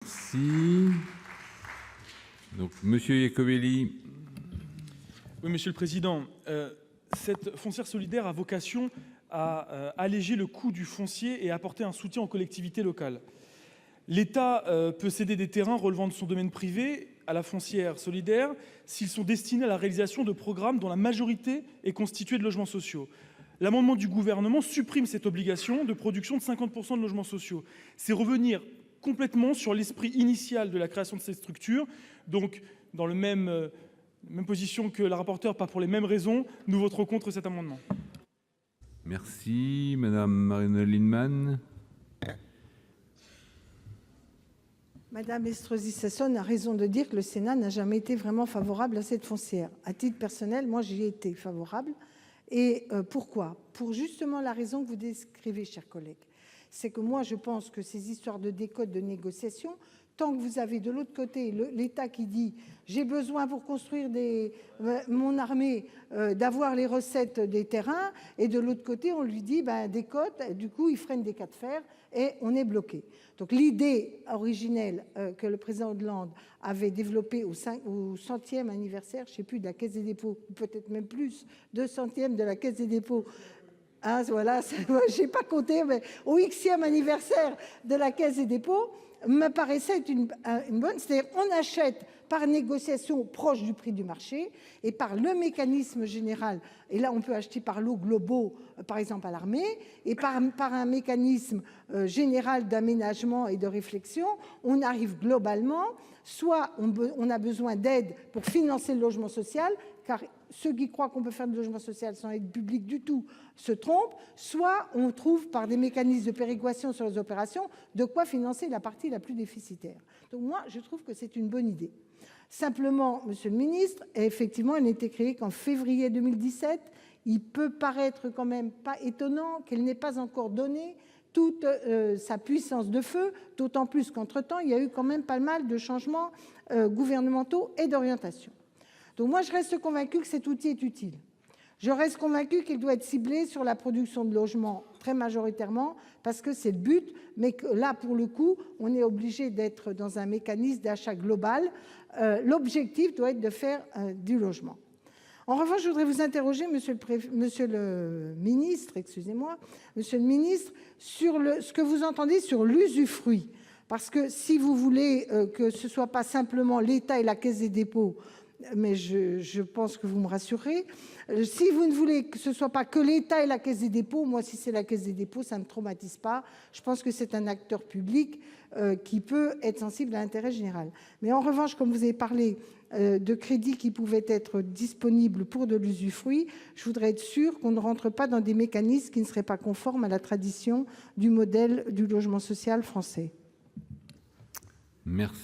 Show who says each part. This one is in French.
Speaker 1: Merci. Donc, Monsieur Iacovelli.
Speaker 2: Oui, Monsieur le Président, cette foncière solidaire a vocation à alléger le coût du foncier et à apporter un soutien aux collectivités locales. L'État peut céder des terrains relevant de son domaine privé à la foncière solidaire s'ils sont destinés à la réalisation de programmes dont la majorité est constituée de logements sociaux. L'amendement du Gouvernement supprime cette obligation de production de 50% de logements sociaux. C'est revenir complètement sur l'esprit initial de la création de ces structures. Donc, dans le même position que la rapporteure, pas pour les mêmes raisons, nous voterons contre cet amendement.
Speaker 1: Merci. Madame Marie-Noëlle Lienemann.
Speaker 3: Madame Estrosi Sassone a raison de dire que le Sénat n'a jamais été vraiment favorable à cette foncière. À titre personnel, moi, j'y ai été favorable. Et pourquoi? Pour justement la raison que vous décrivez, chers collègues. C'est que moi, je pense que ces histoires de décote, de négociation, tant que vous avez de l'autre côté l'État qui dit « j'ai besoin pour construire mon armée d'avoir les recettes des terrains », et de l'autre côté, on lui dit « décote », du coup, il freine des cas de fer et on est bloqué. Donc l'idée originelle que le président Hollande avait développée au 100e anniversaire, je ne sais plus, de la Caisse des dépôts, peut-être même plus, 200e de la Caisse des dépôts, hein, voilà, je n'ai pas compté, mais au Xème anniversaire de la Caisse des dépôts, me paraissait une bonne, c'est-à-dire on achète par négociation proche du prix du marché et par le mécanisme général, et là on peut acheter par lots globaux, par exemple à l'armée, et par un mécanisme général d'aménagement et de réflexion, on arrive globalement, soit on a besoin d'aide pour financer le logement social, car ceux qui croient qu'on peut faire du logement social sans aide publique du tout se trompent, soit on trouve par des mécanismes de péréquation sur les opérations de quoi financer la partie la plus déficitaire. Donc moi, je trouve que c'est une bonne idée. Simplement, Monsieur le Ministre, effectivement, elle n'a été créée qu'en février 2017. Il peut paraître quand même pas étonnant qu'elle n'ait pas encore donné toute sa puissance de feu, d'autant plus qu'entre-temps, il y a eu quand même pas mal de changements gouvernementaux et d'orientation. Donc moi, je reste convaincue que cet outil est utile. Je reste convaincue qu'il doit être ciblé sur la production de logements très majoritairement, parce que c'est le but, mais que là, pour le coup, on est obligé d'être dans un mécanisme d'achat global. L'objectif doit être de faire du logement. En revanche, je voudrais vous interroger, Monsieur le ministre, sur ce que vous entendez sur l'usufruit. Parce que si vous voulez que ce ne soit pas simplement l'État et la Caisse des dépôts, mais je pense que vous me rassurez. Si vous ne voulez que ce ne soit pas que l'État et la Caisse des dépôts, moi, si c'est la Caisse des dépôts, ça ne me traumatise pas. Je pense que c'est un acteur public qui peut être sensible à l'intérêt général. Mais en revanche, comme vous avez parlé de crédits qui pouvaient être disponibles pour de l'usufruit, je voudrais être sûre qu'on ne rentre pas dans des mécanismes qui ne seraient pas conformes à la tradition du modèle du logement social français.
Speaker 1: Merci.